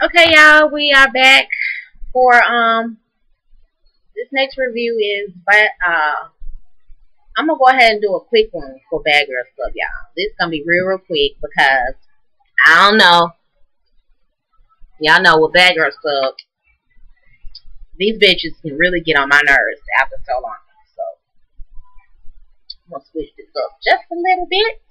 Okay, y'all, we are back for this next review is but I'm gonna go ahead and do a quick one for Bad Girls Club, y'all. This is gonna be real quick because I don't know. Y'all know with Bad Girls Club, these bitches can really get on my nerves after so long. So I'm gonna switch this up just a little bit.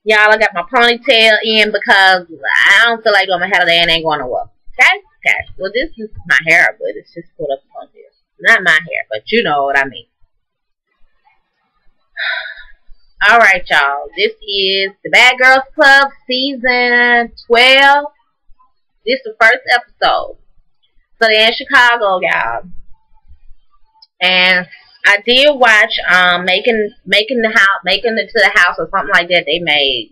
Y'all, I got my ponytail in because I don't feel like doing my hair today and ain't going to work. Okay? Okay. Well, this is my hair, but it's just put up on here. Not my hair, but you know what I mean. Alright, y'all. This is the Bad Girls Club Season 12. This is the first episode. So they're in Chicago, y'all. And I did watch making it to the house or something like that they made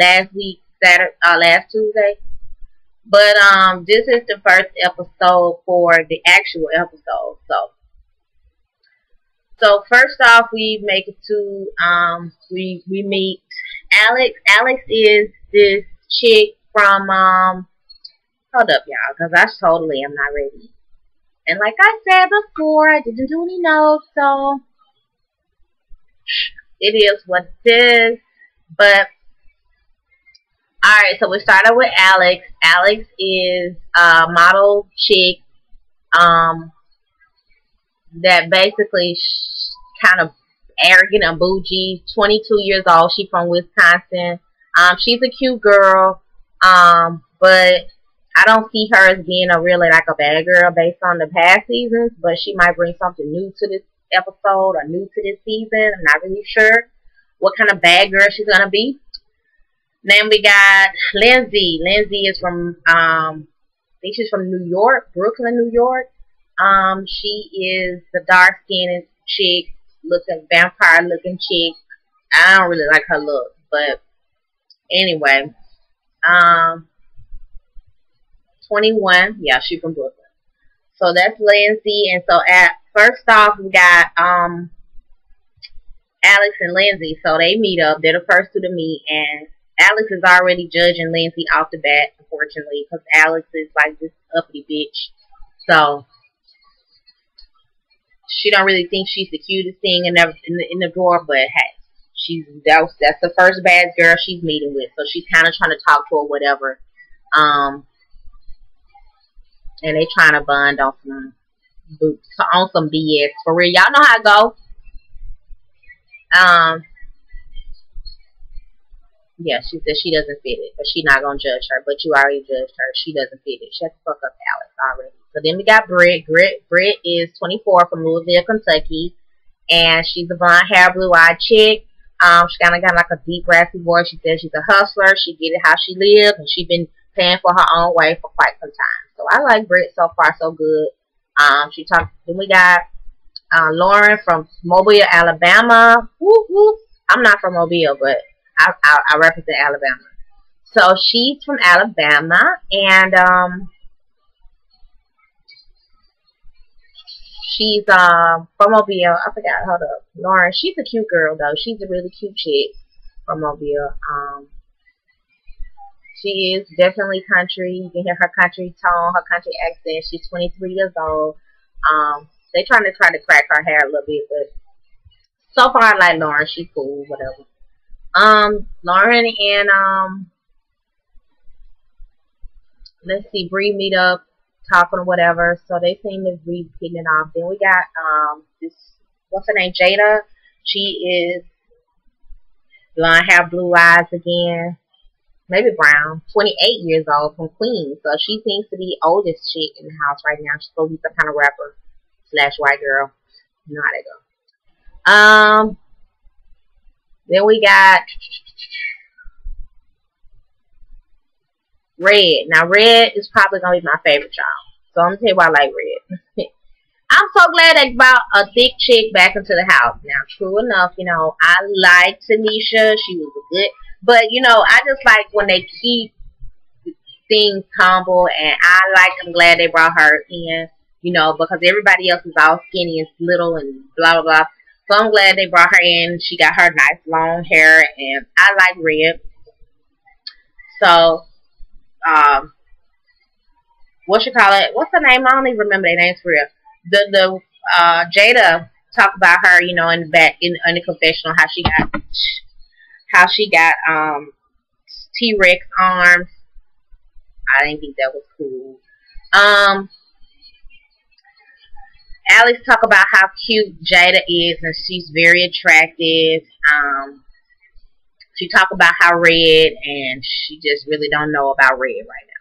last week, last Tuesday. But this is the first episode for the actual episode. So first off, we make it to we meet Alex. Alex is this chick from hold up, y'all, because I totally am not ready. And like I said before, I didn't do any notes, so it is what it is. But alright, so we started with Alex. Alex is a model chick that basically kind of arrogant and bougie. 22 years old. She's from Wisconsin. She's a cute girl, but I don't see her as being really like a bad girl based on the past seasons, but she might bring something new to this episode or new to this season. I'm not really sure what kind of bad girl she's going to be. Then we got Lindsay. Lindsay is from, I think she's from New York, Brooklyn, New York. She is the dark-skinned chick, vampire-looking chick. I don't really like her look, but anyway. 21. Yeah, she's from Brooklyn. So that's Lindsay. And so first off, we got Alex and Lindsay. So they meet up. They're the first two to meet. And Alex is already judging Lindsay off the bat, unfortunately, because Alex is like this uppity bitch. So she don't really think she's the cutest thing in the drawer. But hey, that's the first bad girl she's meeting with. So she's kind of trying to talk to her, whatever. And they trying to bond on some BS. For real, y'all know how it go. Yeah, she said she doesn't fit it, but she not gonna judge her. But you already judged her. She doesn't fit it. Shut the fuck up, Alex, already. So then we got Britt. Britt is 24 from Louisville, Kentucky, and she's a blonde hair, blue-eyed chick. She kind of got like a deep, raspy voice. She says she's a hustler. She get it how she lives, and she been paying for her own way for quite some time. So I like Britt so far, so good. Then we got Lauren from Mobile, Alabama. Whoop, whoop. I'm not from Mobile, but I represent Alabama. So she's from Alabama, and she's from Mobile. I forgot. Hold up, Lauren. She's a cute girl though. She's a really cute chick from Mobile. She is definitely country. You can hear her country tone, her country accent. She's 23 years old. They try to crack her hair a little bit, but so far I like Lauren. She's cool, whatever. Lauren and let's see, Bree meet up, talking or whatever. So they seem to be hitting it off. Then we got this, what's her name, Jada. She is blonde hair, blue eyes again. Maybe brown, 28 years old, from Queens. So she seems to be the oldest chick in the house right now. She's supposed to be some kind of rapper / white girl. You know how they go. Then we got Red. Now Red is probably gonna be my favorite, y'all. So I'm gonna tell you why I like Red. I'm so glad they brought a thick chick back into the house. Now, true enough, you know, I like Tanisha. She was a good. But, you know, I just like when they keep things humble, and I'm glad they brought her in, you know, because everybody else is all skinny and little and blah, blah, blah. So I'm glad they brought her in. She got her nice long hair, and I like Red. So, what you call it? What's her name? I don't even remember their names for real. The Jada talked about her, you know, in the back in the confessional, how she got T-Rex arms. I didn't think that was cool. Alex talk about how cute Jada is, and she's very attractive. She talk about how Red, and she just really don't know about Red right now.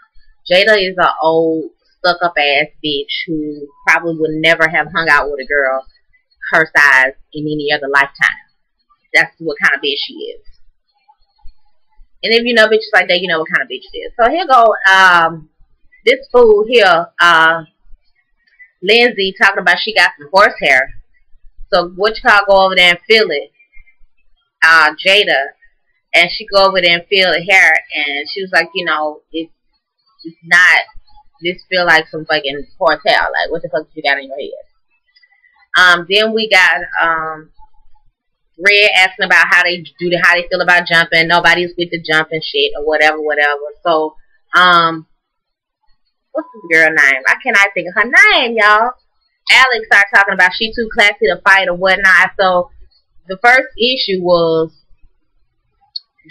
Jada is an old, stuck-up ass bitch who probably would never have hung out with a girl her size in any other lifetime. That's what kind of bitch she is. And if you know bitches like that, you know what kind of bitch it is. So here go this fool here, Lindsay, talking about she got some horsehair. So what you call go over there and feel it, Jada, and she go over there and feel the hair, and she was like, you know, it's not. This feel like some fucking horsehair. Like what the fuck you got in your head? Then we got Red asking about how they feel about jumping. Nobody's with the jumping shit or whatever. So what's this girl name? I cannot think of her name, y'all. Alex started talking about she too classy to fight or whatnot. So the first issue was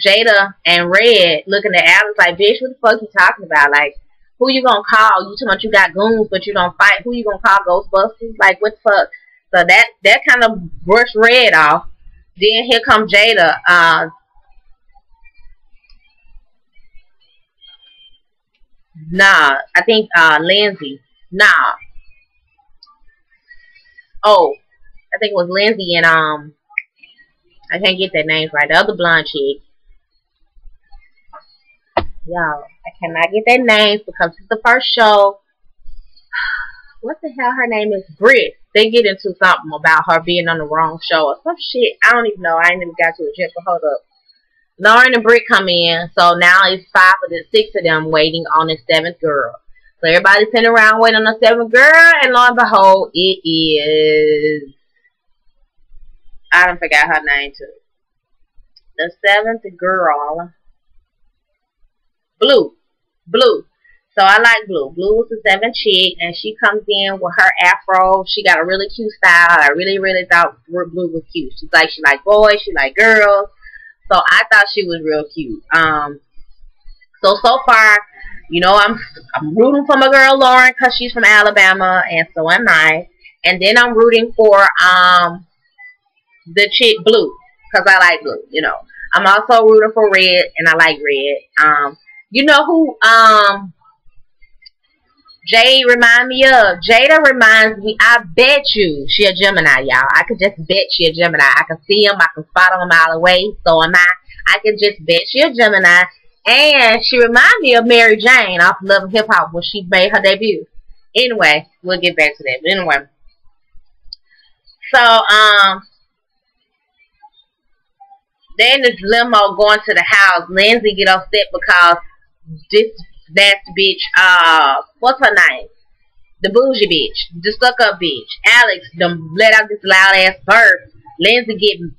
Jada and Red looking at Alex like, bitch, what the fuck you talking about? Like, who you gonna call? You talking about you got goons, but you don't fight. Who you gonna call, Ghostbusters? Like, what the fuck? So that kind of brushed Red off. Then here comes Jada. Nah, I think Lindsay. Nah. Oh, I think it was Lindsay and I can't get their names right. The other blonde chick. Y'all, I cannot get their names because it's the first show. What the hell her name is? Britt. They get into something about her being on the wrong show or some shit. I don't even know. I ain't even got to it yet, but hold up. Lauren and Britt come in, so now it's 6 of them waiting on the 7th girl. So everybody's sitting around waiting on the 7th girl, and lo and behold, it is, I don't forgot her name too. The 7th girl, Blue. So I like Blue. Blue was the 7th chick, and she comes in with her afro. She got a really cute style. I really thought Blue was cute. She like boys, she like girls. So I thought she was real cute. So far, you know, I'm rooting for my girl Lauren because she's from Alabama, and so am I. And then I'm rooting for the chick Blue because I like Blue. You know, I'm also rooting for Red, and I like Red. You know who Jade remind me of? Jada reminds me, I bet you she a Gemini, y'all. I could just bet she a Gemini. I can see him. I can spot him a mile away. So am I. I can just bet she a Gemini. And she reminds me of Mary Jane off Love and Hip Hop when she made her debut. Anyway, we'll get back to that. But anyway. So, they in this limo going to the house. Lindsay get upset because this nasty bitch, what's her name? The bougie bitch, the stuck up bitch. Alex done let out this loud ass burp. Lindsay getting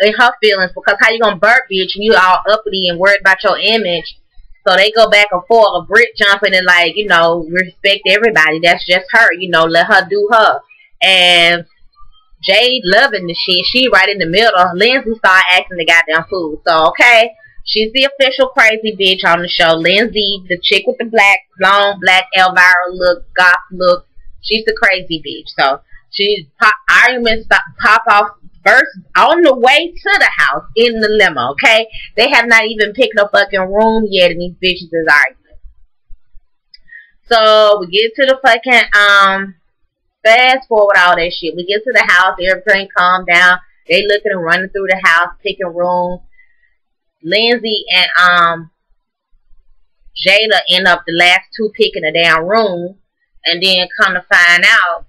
in her feelings because how you gonna burp, bitch? You all uppity and worried about your image. So they go back and forth. A Brit jumping and like, you know, respect everybody. That's just her, you know, let her do her. And Jade loving the shit. She right in the middle. Lindsay started acting the goddamn fool. So okay. She's the official crazy bitch on the show. Lindsay, the chick with the long black Elvira look, goth look. She's the crazy bitch. So arguments pop off first on the way to the house in the limo. Okay, they have not even picked a fucking room yet, and these bitches is arguing. So we get to the fucking fast forward all that shit. We get to the house. Everything calm down. They looking and running through the house, picking rooms. Lindsay and Jada end up the last two picking a damn room, and then come to find out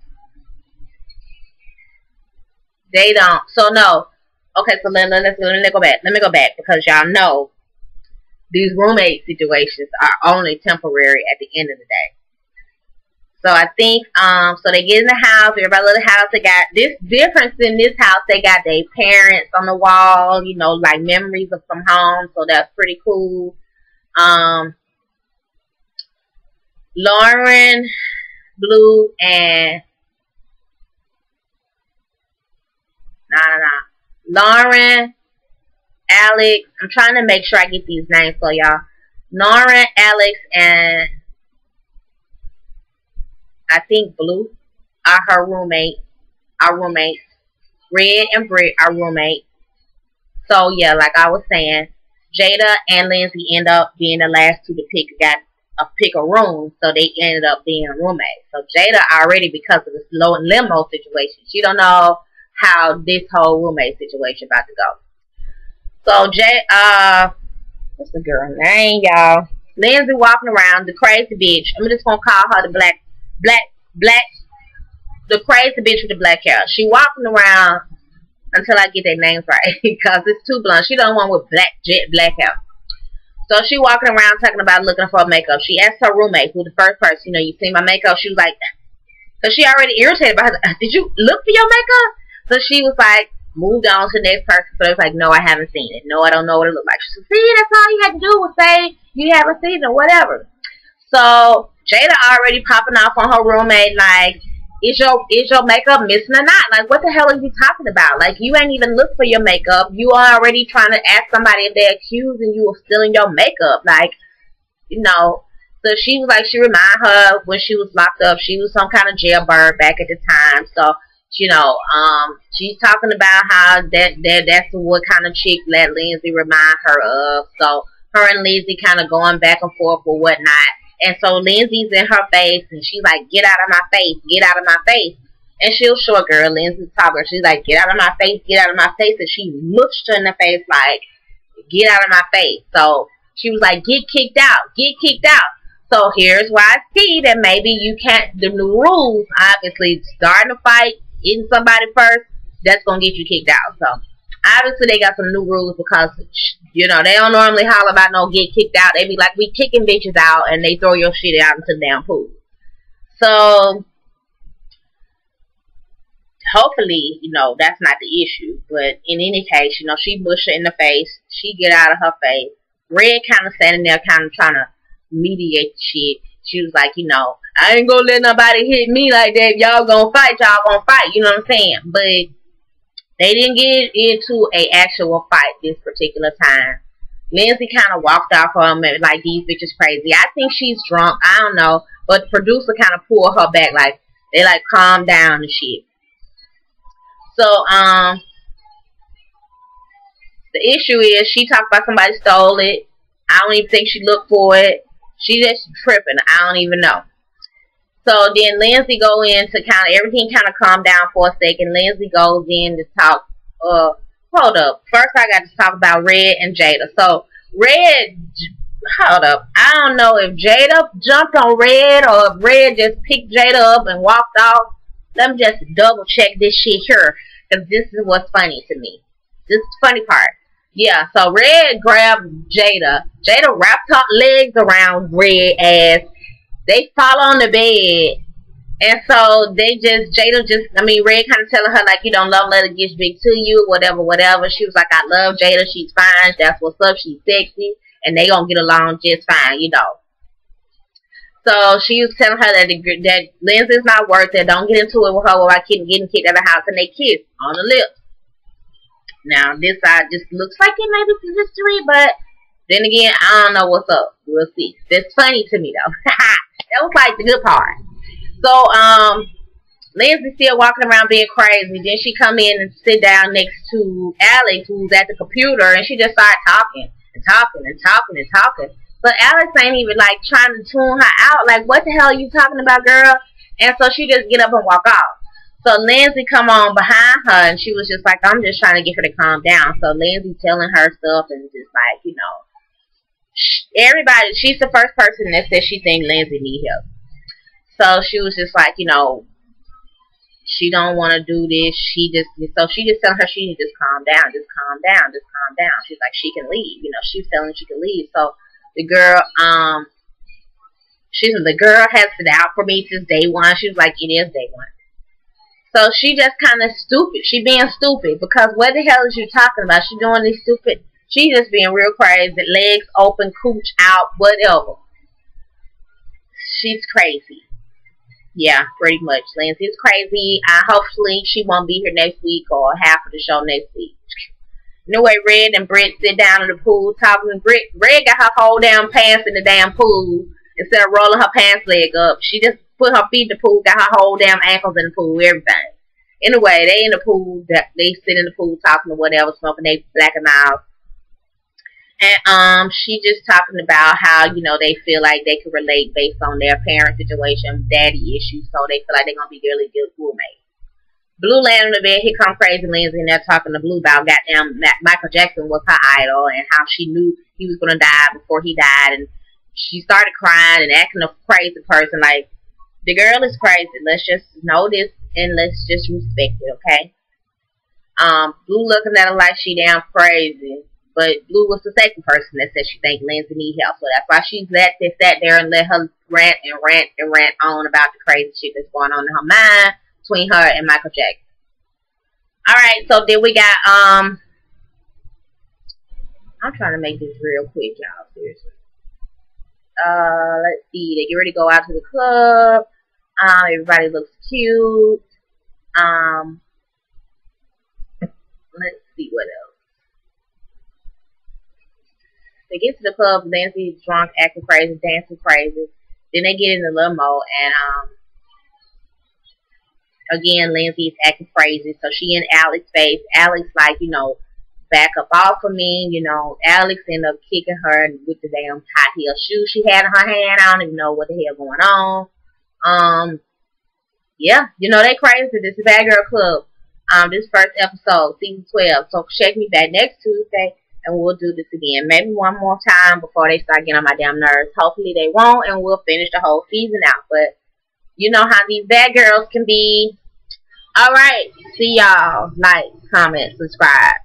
they don't. So no, okay. So let me go back. Let me go back because y'all know these roommate situations are only temporary at the end of the day. So I think so they get in the house, everybody love the house. They got this difference in this house, they got their parents on the wall, you know, like memories of some home, so that's pretty cool. Lauren, Blue, and Lauren, Alex. I'm trying to make sure I get these names for y'all. Lauren, Alex, and I think Blue are her roommate. Our roommates. Red and Britt are roommates. So yeah, like I was saying, Jada and Lindsay end up being the last two to pick a room, so they ended up being roommates. So Jada already, because of this low limo situation, she don't know how this whole roommate situation about to go. So what's the girl name, y'all? Lindsay walking around, the crazy bitch. I'm just gonna call her the black, the crazy bitch with the black hair. She walking around until I get their names right, because it's too blunt. She the one with black hair. So she walking around talking about looking for makeup. She asked her roommate, who the first person, you see my makeup? She was like, because she already irritated by her. Did you look for your makeup? So she was like, moved on to the next person. So it's like, no, I haven't seen it. No, I don't know what it looked like. She said, see, that's all you had to do was say you haven't seen it or whatever. So Jada already popping off on her roommate like, is your makeup missing or not? Like, what the hell are you talking about? Like, you ain't even looked for your makeup. You are already trying to ask somebody if they're accusing you of stealing your makeup. Like, So she was like, she reminded her when she was locked up, she was some kind of jailbird back at the time. So, she's talking about how that's what kind of chick that Lindsay remind her of. So her and Lindsay kind of going back and forth or whatnot. And so Lindsay's in her face, and she's like, get out of my face, get out of my face. And she was short girl, Lindsay's talker. She's like, get out of my face, get out of my face. And she mushed her in the face like, get out of my face. So she was like, get kicked out, get kicked out. So here's why I see that maybe you can't, the new rules, obviously, starting a fight, hitting somebody first, that's going to get you kicked out. So obviously they got some new rules because, they don't normally holler about no get kicked out. They be like, we kicking bitches out, and they throw your shit out into the damn pool. So hopefully, that's not the issue. But in any case, she mushed her in the face. She get out of her face. Red kind of standing there kind of trying to mediate the shit. She was like, I ain't gonna let nobody hit me like that. Y'all gonna fight, you know what I'm saying? But they didn't get into a actual fight this particular time. Lindsay kind of walked off on him like, these bitches crazy. I think she's drunk. I don't know. But the producer kind of pulled her back like, they like calm down and shit. So, the issue is she talked about somebody stole it. I don't even think she looked for it. She just tripping. I don't even know. So then Lindsay go in to kind of, everything kind of calm down for a second. Lindsay goes in to talk, hold up. First I got to talk about Red and Jada. So Red, hold up. I don't know if Jada jumped on Red or if Red just picked Jada up and walked off. Let me just double check this shit here, because this is what's funny to me. This is the funny part. Yeah, so Red grabbed Jada. Jada wrapped her legs around Red ass. They fall on the bed. And so Red kind of telling her, like, you don't love, let it get big to you, whatever. She was like, I love Jada. She's fine. That's what's up. She's sexy. And they gonna get along just fine, So she was telling her that Lindsay's not worth it. Don't get into it with her without getting kicked out of the house. And they kiss on the lips. Now, this side just looks like it may be some history, but then again, I don't know what's up. We'll see. That's funny to me, though. That was like the good part. So, Lindsay still walking around being crazy. Then she come in and sit down next to Alex, who's at the computer, and she just started talking and talking and talking and talking. But Alex ain't even like trying to tune her out. Like, what the hell are you talking about, girl? And so she just get up and walk off. So Lindsay come on behind her, and she was just like, I'm just trying to get her to calm down. So Lindsay telling her stuff and just like, everybody, she's the first person that said she think Lindsay need help. So she was just like, she don't want to do this. She just telling her she need to just calm down, just calm down, just calm down. She's like, she can leave. She's telling she can leave. So the girl, the girl has been out for me since day one. She was like, it is day one. So she just kind of stupid. She being stupid because what the hell is you talking about? She doing this stupid. She just being real crazy. Legs open, cooch out, whatever. she's crazy. Yeah, pretty much. Lindsay is crazy. Hopefully she won't be here next week or half of the show next week. Anyway, Red and Britt sit down in the pool talking. Red got her whole damn pants in the damn pool instead of rolling her pants leg up. She just put her feet in the pool, got her whole damn ankles in the pool, everything. Anyway, they in the pool. They sit in the pool talking or whatever, smoking they black and mild. And she just talking about how, you know, they feel like they can relate based on their parent situation, daddy issues, so they feel like they're gonna be really good roommates. Blue land on the bed, here come Crazy Lindsay, and they're talking to Blue about goddamn Michael Jackson was her idol and how she knew he was gonna die before he died, and she started crying and acting a crazy person. Like, the girl is crazy. Let's just know this and let's just respect it, okay? Blue looking at her like she damn crazy. But Blue was the second person that said she thinks Lindsay need help. So that's why she sat there and let her rant on about the crazy shit that's going on in her mind between her and Michael Jackson. Alright, so then we got, I'm trying to make this real quick, y'all, seriously. Let's see, they get ready to go out to the club. Everybody looks cute. Let's see what else. They get to the club, Lindsay's drunk, acting crazy, dancing crazy. Then they get in the limo, and again, Lindsay's acting crazy. So she in Alex's face. Alex like, you know, back up off of me. You know, Alex ended up kicking her with the damn high heel shoes she had in her hand. I don't even know what the hell going on. Yeah, you know, they crazy. This is Bad Girl Club. This first episode, season 12. So check me back next Tuesday, and we'll do this again. Maybe one more time before they start getting on my damn nerves. Hopefully they won't, and we'll finish the whole season out. But you know how these bad girls can be. Alright, see y'all. Like, comment, subscribe.